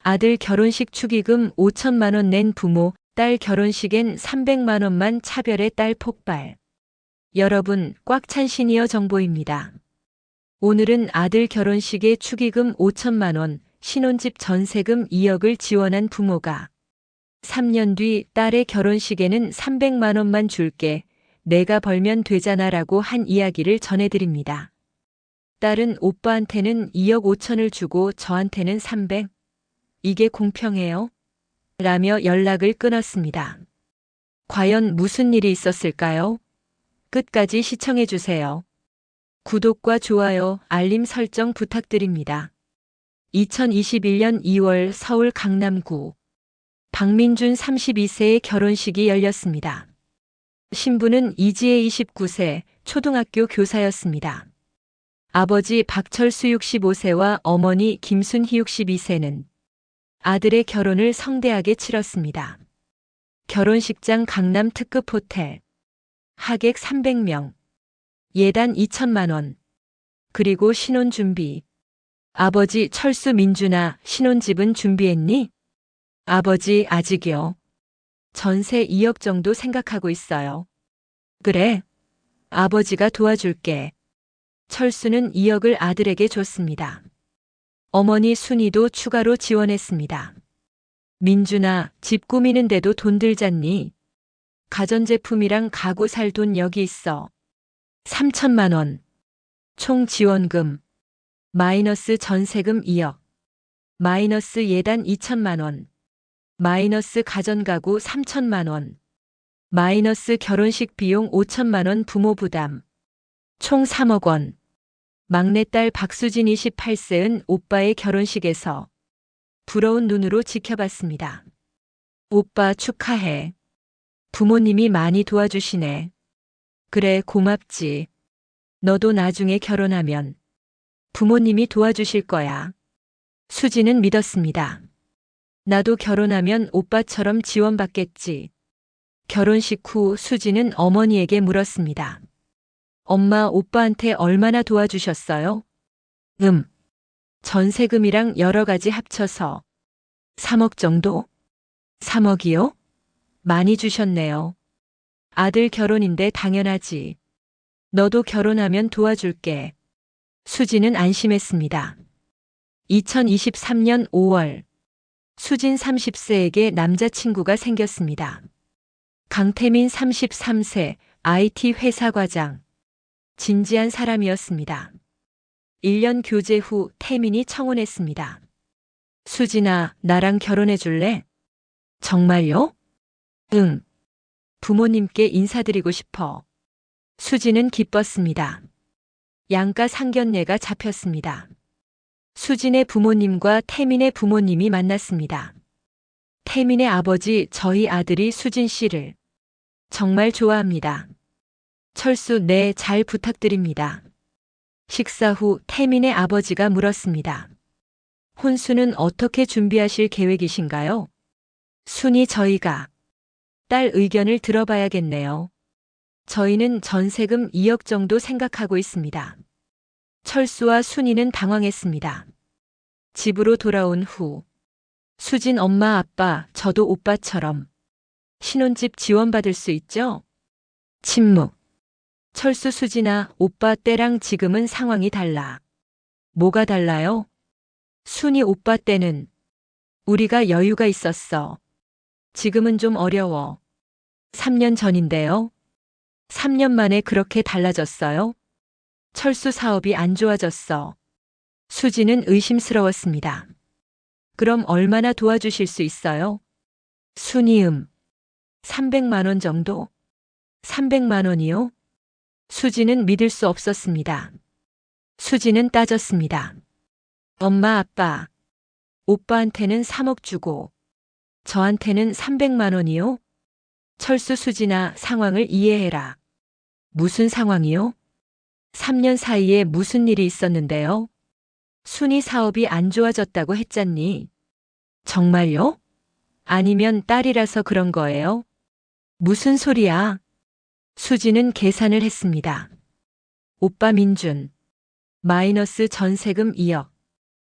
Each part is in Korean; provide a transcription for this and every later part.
아들 결혼식 축의금 5천만 원 낸 부모, 딸 결혼식엔 300만 원만 차별해 딸 폭발. 여러분, 꽉 찬 시니어 정보입니다. 오늘은 아들 결혼식에 축의금 5천만 원, 신혼집 전세금 2억을 지원한 부모가 3년 뒤 딸의 결혼식에는 300만 원만 줄게. 내가 벌면 되잖아라고 한 이야기를 전해드립니다. 딸은 오빠한테는 2억 5천을 주고 저한테는 300? 이게 공평해요? 라며 연락을 끊었습니다. 과연 무슨 일이 있었을까요? 끝까지 시청해주세요. 구독과 좋아요, 알림 설정 부탁드립니다. 2021년 2월 서울 강남구 박민준 32세의 결혼식이 열렸습니다. 신부는 이지혜 29세 초등학교 교사였습니다. 아버지 박철수 65세와 어머니 김순희 62세는 아들의 결혼을 성대하게 치렀습니다. 결혼식장 강남 특급 호텔, 하객 300명, 예단 2천만 원, 그리고 신혼 준비. 아버지 철수 민준아, 신혼집은 준비했니? 아버지 아직이요. 전세 2억 정도 생각하고 있어요. 그래. 아버지가 도와줄게. 철수는 2억을 아들에게 줬습니다. 어머니 순이도 추가로 지원했습니다. 민준아, 집 꾸미는데도 돈 들잖니? 가전제품이랑 가구 살 돈 여기 있어. 3천만 원. 총 지원금. 마이너스 전세금 2억. 마이너스 예단 2천만 원. 마이너스 가전가구 3천만 원. 마이너스 결혼식 비용 5천만 원 부모 부담. 총 3억 원. 막내딸 박수진 28세은 오빠의 결혼식에서 부러운 눈으로 지켜봤습니다. 오빠 축하해. 부모님이 많이 도와주시네. 그래, 고맙지. 너도 나중에 결혼하면 부모님이 도와주실 거야. 수지는 믿었습니다. 나도 결혼하면 오빠처럼 지원받겠지. 결혼식 후 수지는 어머니에게 물었습니다. 엄마, 오빠한테 얼마나 도와주셨어요? 전세금이랑 여러 가지 합쳐서 3억 정도? 3억이요? 많이 주셨네요. 아들 결혼인데 당연하지. 너도 결혼하면 도와줄게. 수지는 안심했습니다. 2023년 5월, 수진 30세에게 남자친구가 생겼습니다. 강태민 33세, IT 회사 과장. 진지한 사람이었습니다. 1년 교제 후 태민이 청혼했습니다. 수진아, 나랑 결혼해 줄래? 정말요? 응. 부모님께 인사드리고 싶어. 수진은 기뻤습니다. 양가 상견례가 잡혔습니다. 수진의 부모님과 태민의 부모님이 만났습니다. 태민의 아버지, 저희 아들이 수진 씨를 정말 좋아합니다. 철수, 네, 잘 부탁드립니다. 식사 후 태민의 아버지가 물었습니다. 혼수는 어떻게 준비하실 계획이신가요? 순이, 저희가 딸 의견을 들어봐야겠네요. 저희는 전세금 2억 정도 생각하고 있습니다. 철수와 순이는 당황했습니다. 집으로 돌아온 후 수진 엄마, 아빠, 저도 오빠처럼 신혼집 지원받을 수 있죠? 침묵. 철수, 수진아, 오빠 때랑 지금은 상황이 달라. 뭐가 달라요? 순이, 오빠 때는 우리가 여유가 있었어. 지금은 좀 어려워. 3년 전인데요. 3년 만에 그렇게 달라졌어요? 철수, 사업이 안 좋아졌어. 수지는 의심스러웠습니다. 그럼 얼마나 도와주실 수 있어요? 순이, 300만 원 정도? 300만 원이요? 수지는 믿을 수 없었습니다. 수지는 따졌습니다. 엄마, 아빠, 오빠한테는 3억 주고 저한테는 300만 원이요? 철수, 수진아, 상황을 이해해라. 무슨 상황이요? 3년 사이에 무슨 일이 있었는데요? 순이 사업이 안 좋아졌다고 했잖니. 정말요? 아니면 딸이라서 그런 거예요? 무슨 소리야? 수지는 계산을 했습니다. 오빠 민준. 마이너스 전세금 2억.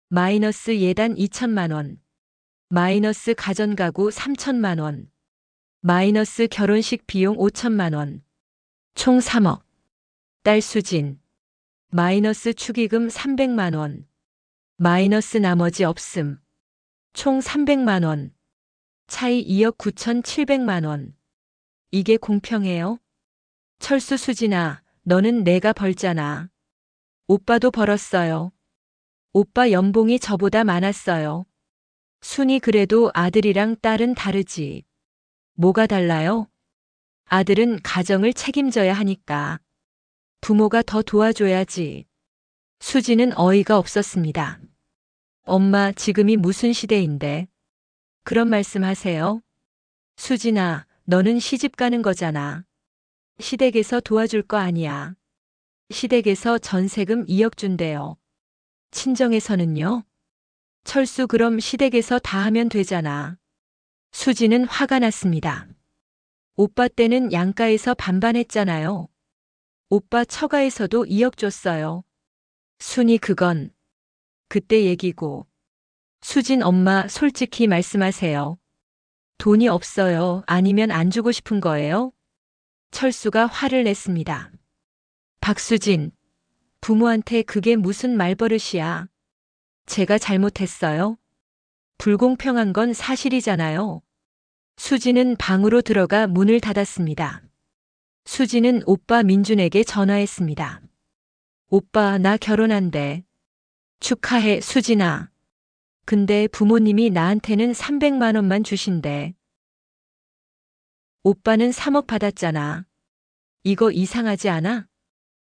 마이너스 예단 2천만 원. 마이너스 가전가구 3천만 원. 마이너스 결혼식 비용 5천만 원. 총 3억. 딸 수진. 마이너스 축의금 300만 원. 마이너스 나머지 없음. 총 300만 원. 차이 2억 9,700만 원. 이게 공평해요? 철수 수진아, 너는 내가 벌잖아. 오빠도 벌었어요. 오빠 연봉이 저보다 많았어요. 순이 그래도 아들이랑 딸은 다르지. 뭐가 달라요? 아들은 가정을 책임져야 하니까. 부모가 더 도와줘야지. 수지는 어이가 없었습니다. 엄마, 지금이 무슨 시대인데? 그런 말씀 하세요? 수진아, 너는 시집 가는 거잖아. 시댁에서 도와줄 거 아니야. 시댁에서 전세금 2억 준대요. 친정에서는요? 철수, 그럼 시댁에서 다 하면 되잖아. 수지는 화가 났습니다. 오빠 때는 양가에서 반반 했잖아요. 오빠 처가에서도 2억 줬어요. 순이 그건 그때 얘기고. 수진 엄마, 솔직히 말씀하세요. 돈이 없어요? 아니면 안 주고 싶은 거예요? 철수가 화를 냈습니다. 박수진, 부모한테 그게 무슨 말버릇이야. 제가 잘못했어요? 불공평한 건 사실이잖아요. 수지는 방으로 들어가 문을 닫았습니다. 수지는 오빠 민준에게 전화했습니다. 오빠, 나 결혼한대. 축하해, 수진아. 근데 부모님이 나한테는 300만 원만 주신대. 오빠는 3억 받았잖아. 이거 이상하지 않아?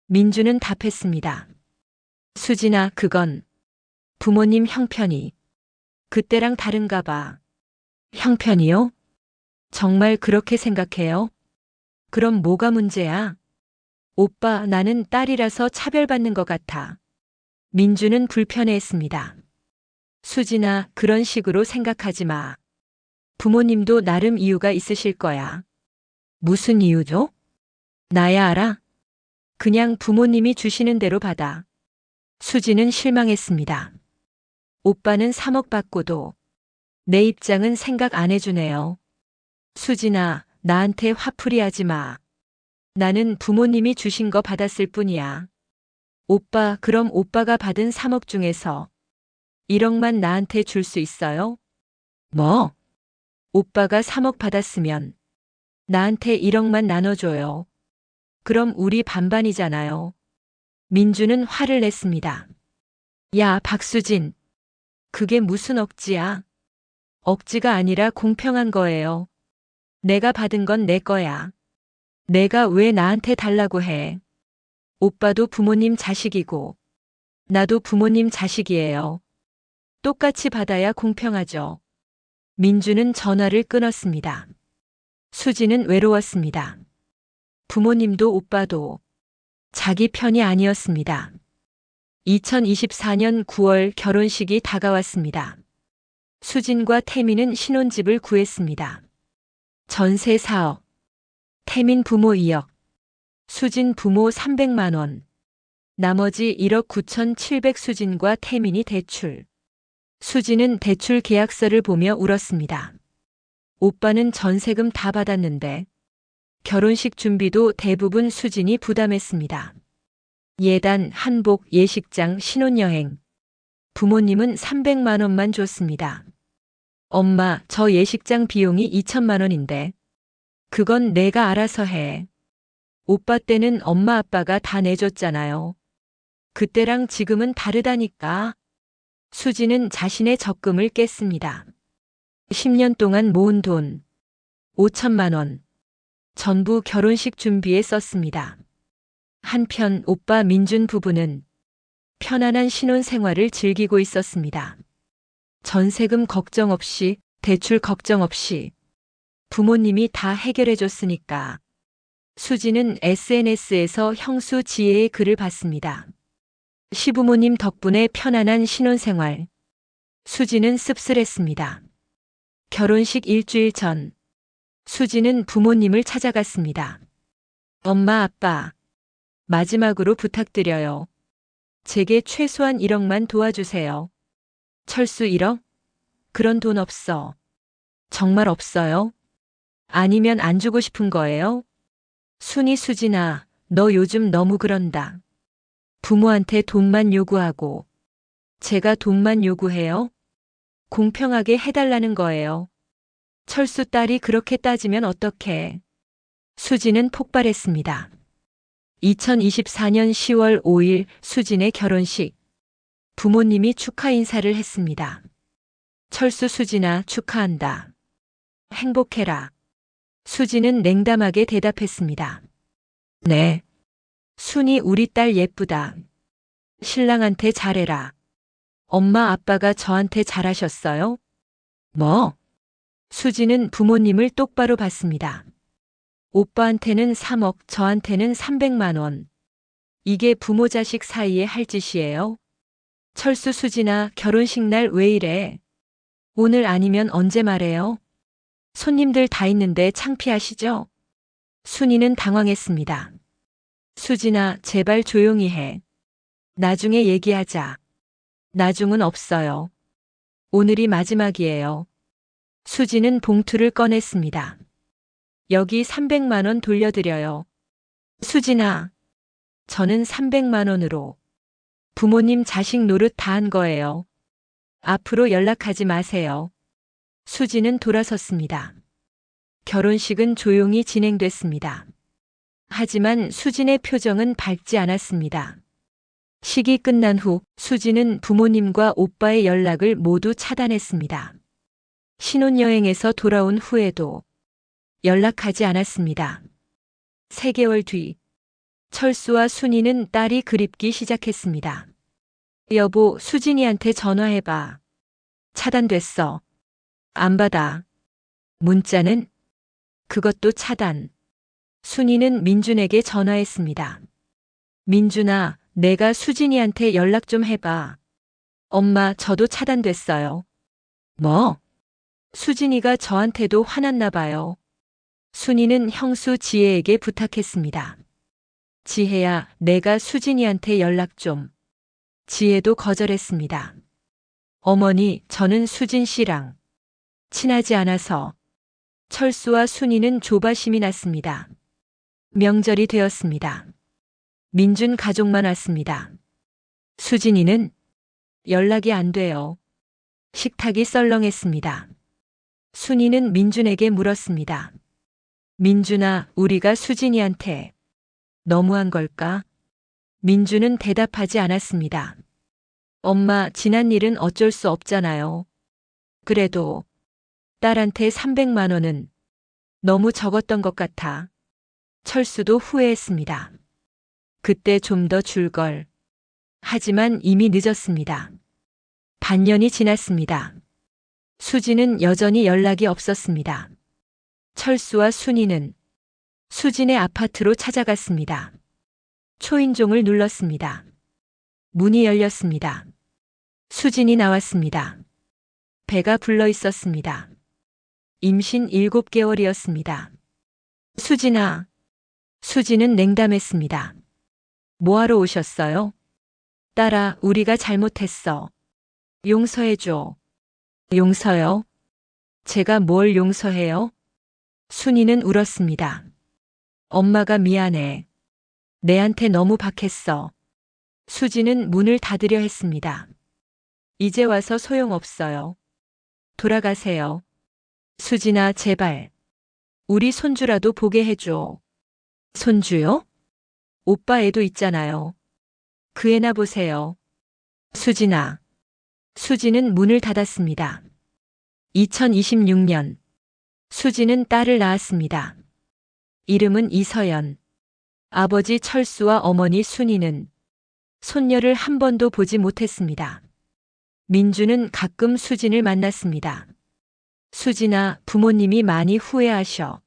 민준은 답했습니다. 수진아, 그건 부모님 형편이 그때랑 다른가 봐. 형편이요? 정말 그렇게 생각해요? 그럼 뭐가 문제야? 오빠, 나는 딸이라서 차별받는 것 같아. 민준은 불편해했습니다. 수진아, 그런 식으로 생각하지 마. 부모님도 나름 이유가 있으실 거야. 무슨 이유죠? 나야 알아? 그냥 부모님이 주시는 대로 받아. 수지는 실망했습니다. 오빠는 3억 받고도 내 입장은 생각 안 해주네요. 수진아, 나한테 화풀이 하지 마. 나는 부모님이 주신 거 받았을 뿐이야. 오빠, 그럼 오빠가 받은 3억 중에서 1억만 나한테 줄 수 있어요? 뭐? 오빠가 3억 받았으면 나한테 1억만 나눠줘요. 그럼 우리 반반이잖아요. 민주는 화를 냈습니다. 야, 박수진. 그게 무슨 억지야? 억지가 아니라 공평한 거예요. 내가 받은 건 내 거야. 내가 왜 나한테 달라고 해? 오빠도 부모님 자식이고, 나도 부모님 자식이에요. 똑같이 받아야 공평하죠. 민주는 전화를 끊었습니다. 수지는 외로웠습니다. 부모님도 오빠도 자기 편이 아니었습니다. 2024년 9월 결혼식이 다가왔습니다. 수진과 태민은 신혼집을 구했습니다. 전세 4억, 태민 부모 2억, 수진 부모 300만 원, 나머지 1억 9,700 수진과 태민이 대출. 수진은 대출 계약서를 보며 울었습니다. 오빠는 전세금 다 받았는데 결혼식 준비도 대부분 수진이 부담했습니다. 예단, 한복, 예식장, 신혼여행. 부모님은 300만 원만 줬습니다. 엄마, 저 예식장 비용이 2천만 원인데. 그건 내가 알아서 해. 오빠 때는 엄마 아빠가 다 내줬잖아요. 그때랑 지금은 다르다니까. 수지는 자신의 적금을 깼습니다. 10년 동안 모은 돈 5천만 원. 전부 결혼식 준비에 썼습니다. 한편 오빠 민준 부부는 편안한 신혼 생활을 즐기고 있었습니다. 전세금 걱정 없이, 대출 걱정 없이 부모님이 다 해결해 줬으니까. 수지는 SNS에서 형수 지혜의 글을 봤습니다. 시부모님 덕분에 편안한 신혼생활. 수지는 씁쓸했습니다. 결혼식 일주일 전, 수지는 부모님을 찾아갔습니다. 엄마, 아빠, 마지막으로 부탁드려요. 제게 최소한 1억만 도와주세요. 철수 1억? 그런 돈 없어. 정말 없어요? 아니면 안 주고 싶은 거예요? 순이 수진아, 너 요즘 너무 그런다. 부모한테 돈만 요구하고 제가 돈만 요구해요? 공평하게 해달라는 거예요. 철수 딸이 그렇게 따지면 어떡해. 수진은 폭발했습니다. 2024년 10월 5일 수진의 결혼식. 부모님이 축하 인사를 했습니다. 철수 수진아 축하한다. 행복해라. 수진은 냉담하게 대답했습니다. 네. 순이 우리 딸 예쁘다. 신랑한테 잘해라. 엄마 아빠가 저한테 잘하셨어요? 뭐? 수진은 부모님을 똑바로 봤습니다. 오빠한테는 3억, 저한테는 300만 원. 이게 부모 자식 사이에 할 짓이에요? 철수 수진아 결혼식 날 왜 이래? 오늘 아니면 언제 말해요? 손님들 다 있는데 창피하시죠? 순이는 당황했습니다. 수진아 제발 조용히 해. 나중에 얘기하자. 나중은 없어요. 오늘이 마지막이에요. 수진은 봉투를 꺼냈습니다. 여기 300만 원 돌려드려요. 수진아, 저는 300만 원으로 부모님 자식 노릇 다 한 거예요. 앞으로 연락하지 마세요. 수진은 돌아섰습니다. 결혼식은 조용히 진행됐습니다. 하지만 수진의 표정은 밝지 않았습니다. 식이 끝난 후 수진은 부모님과 오빠의 연락을 모두 차단했습니다. 신혼여행에서 돌아온 후에도 연락하지 않았습니다. 3개월 뒤 철수와 순이는 딸이 그립기 시작했습니다. 여보, 수진이한테 전화해봐. 차단됐어. 안 받아. 문자는? 그것도 차단. 순이는 민준에게 전화했습니다. 민준아, 내가 수진이한테 연락 좀 해봐. 엄마, 저도 차단됐어요. 뭐? 수진이가 저한테도 화났나 봐요. 순이는 형수 지혜에게 부탁했습니다. 지혜야, 내가 수진이한테 연락 좀. 지혜도 거절했습니다. 어머니, 저는 수진 씨랑 친하지 않아서. 철수와 순이는 조바심이 났습니다. 명절이 되었습니다. 민준 가족만 왔습니다. 수진이는 연락이 안 돼요. 식탁이 썰렁했습니다. 순이는 민준에게 물었습니다. 민준아, 우리가 수진이한테 너무한 걸까? 민준은 대답하지 않았습니다. 엄마, 지난 일은 어쩔 수 없잖아요. 그래도 딸한테 300만 원은 너무 적었던 것 같아. 철수도 후회했습니다. 그때 좀 더 줄 걸. 하지만 이미 늦었습니다. 반년이 지났습니다. 수진은 여전히 연락이 없었습니다. 철수와 순이는 수진의 아파트로 찾아갔습니다. 초인종을 눌렀습니다. 문이 열렸습니다. 수진이 나왔습니다. 배가 불러 있었습니다. 임신 7개월이었습니다. 수진아. 수진은 냉담했습니다. 뭐하러 오셨어요? 딸아, 우리가 잘못했어. 용서해줘. 용서요? 제가 뭘 용서해요? 순이는 울었습니다. 엄마가 미안해. 내한테 너무 박했어. 수진은 문을 닫으려 했습니다. 이제 와서 소용없어요. 돌아가세요. 수진아, 제발. 우리 손주라도 보게 해줘. 손주요? 오빠 애도 있잖아요. 그 애나 보세요. 수진아. 수진은 문을 닫았습니다. 2026년. 수진은 딸을 낳았습니다. 이름은 이서연. 아버지 철수와 어머니 순이는 손녀를 한 번도 보지 못했습니다. 민주는 가끔 수진을 만났습니다. 수진아, 부모님이 많이 후회하셔.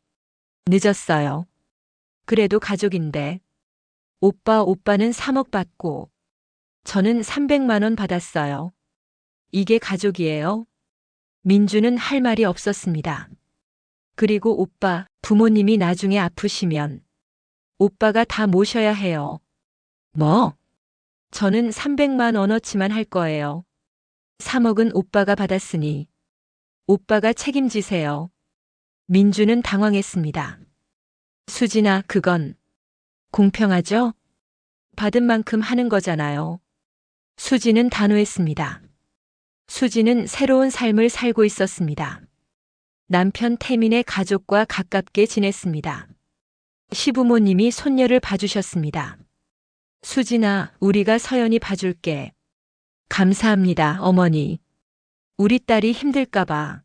늦었어요. 그래도 가족인데. 오빠는 3억 받고 저는 300만 원 받았어요. 이게 가족이에요? 민주는 할 말이 없었습니다. 그리고 오빠, 부모님이 나중에 아프시면 오빠가 다 모셔야 해요. 뭐? 저는 300만 원어치만 할 거예요. 3억은 오빠가 받았으니 오빠가 책임지세요. 민주는 당황했습니다. 수진아, 그건 공평하죠? 받은 만큼 하는 거잖아요. 수지는 단호했습니다. 수지는 새로운 삶을 살고 있었습니다. 남편 태민의 가족과 가깝게 지냈습니다. 시부모님이 손녀를 봐주셨습니다. 수진아, 우리가 서연이 봐줄게. 감사합니다, 어머니. 우리 딸이 힘들까봐.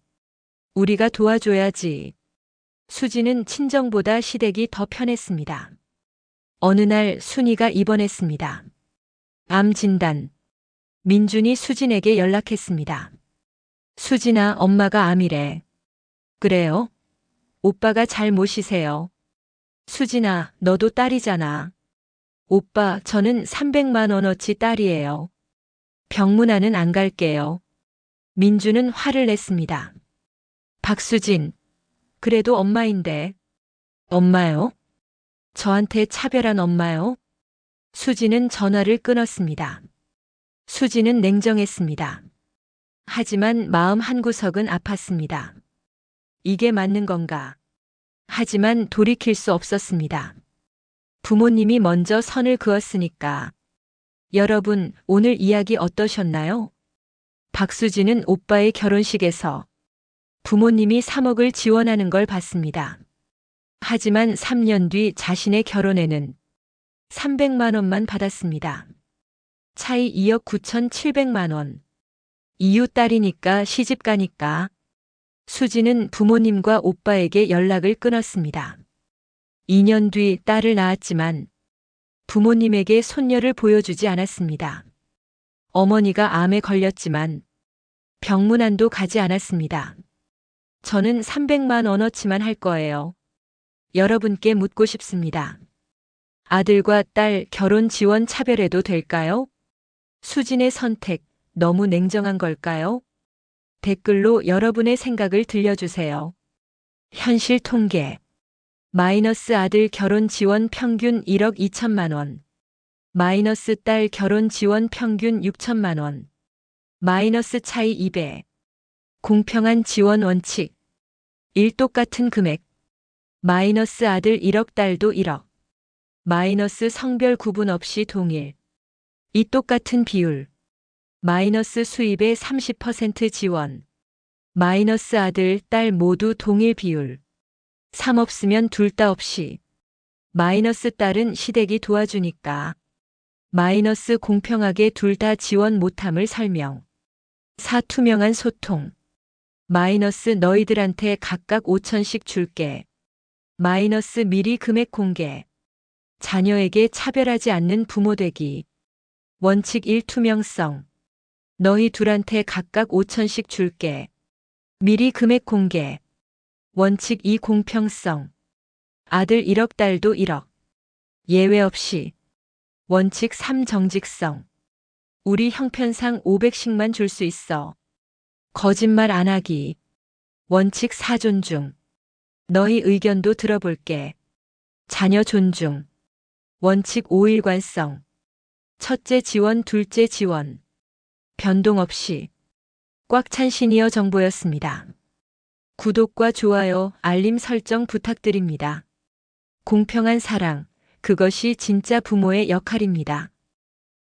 우리가 도와줘야지. 수지는 친정보다 시댁이 더 편했습니다. 어느 날 순이가 입원했습니다. 암 진단. 민준이 수진에게 연락했습니다. 수진아, 엄마가 암이래. 그래요? 오빠가 잘 모시세요. 수진아, 너도 딸이잖아. 오빠, 저는 300만 원어치 딸이에요. 병문안은 안 갈게요. 민주는 화를 냈습니다. 박수진, 그래도 엄마인데. 엄마요? 저한테 차별한 엄마요? 수지는 전화를 끊었습니다. 수지는 냉정했습니다. 하지만 마음 한구석은 아팠습니다. 이게 맞는 건가? 하지만 돌이킬 수 없었습니다. 부모님이 먼저 선을 그었으니까. 여러분, 오늘 이야기 어떠셨나요? 박수진은 오빠의 결혼식에서 부모님이 3억을 지원하는 걸 봤습니다. 하지만 3년 뒤 자신의 결혼에는 300만 원만 받았습니다. 차이 2억 9,700만 원. 이유 딸이니까 시집 가니까. 수지는 부모님과 오빠에게 연락을 끊었습니다. 2년 뒤 딸을 낳았지만 부모님에게 손녀를 보여주지 않았습니다. 어머니가 암에 걸렸지만 병문안도 가지 않았습니다. 저는 300만 원어치만 할 거예요. 여러분께 묻고 싶습니다. 아들과 딸 결혼 지원 차별해도 될까요? 수진의 선택 너무 냉정한 걸까요? 댓글로 여러분의 생각을 들려주세요. 현실 통계. 마이너스 아들 결혼 지원 평균 1억 2천만 원. 마이너스 딸 결혼 지원 평균 6천만 원. 마이너스 차이 2배. 공평한 지원 원칙. 1 똑같은 금액. 마이너스 아들 1억 딸도 1억. 마이너스 성별 구분 없이 동일. 2 똑같은 비율. 마이너스 수입의 30% 지원. 마이너스 아들, 딸 모두 동일 비율. 3 없으면 둘 다 없이. 마이너스 딸은 시댁이 도와주니까. 마이너스 공평하게 둘 다 지원 못함을 설명. 4 투명한 소통. 마이너스 너희들한테 각각 5천씩 줄게. 마이너스 미리 금액 공개. 자녀에게 차별하지 않는 부모 되기. 원칙 1 투명성. 너희 둘한테 각각 5천씩 줄게. 미리 금액 공개. 원칙 2 공평성. 아들 1억 딸도 1억. 예외 없이. 원칙 3 정직성. 우리 형편상 500씩만 줄 수 있어. 거짓말 안 하기. 원칙 4 존중. 너희 의견도 들어볼게. 자녀 존중. 원칙 5 일관성. 첫째 지원, 둘째 지원. 변동 없이. 꽉 찬 시니어 정보였습니다. 구독과 좋아요, 알림 설정 부탁드립니다. 공평한 사랑, 그것이 진짜 부모의 역할입니다.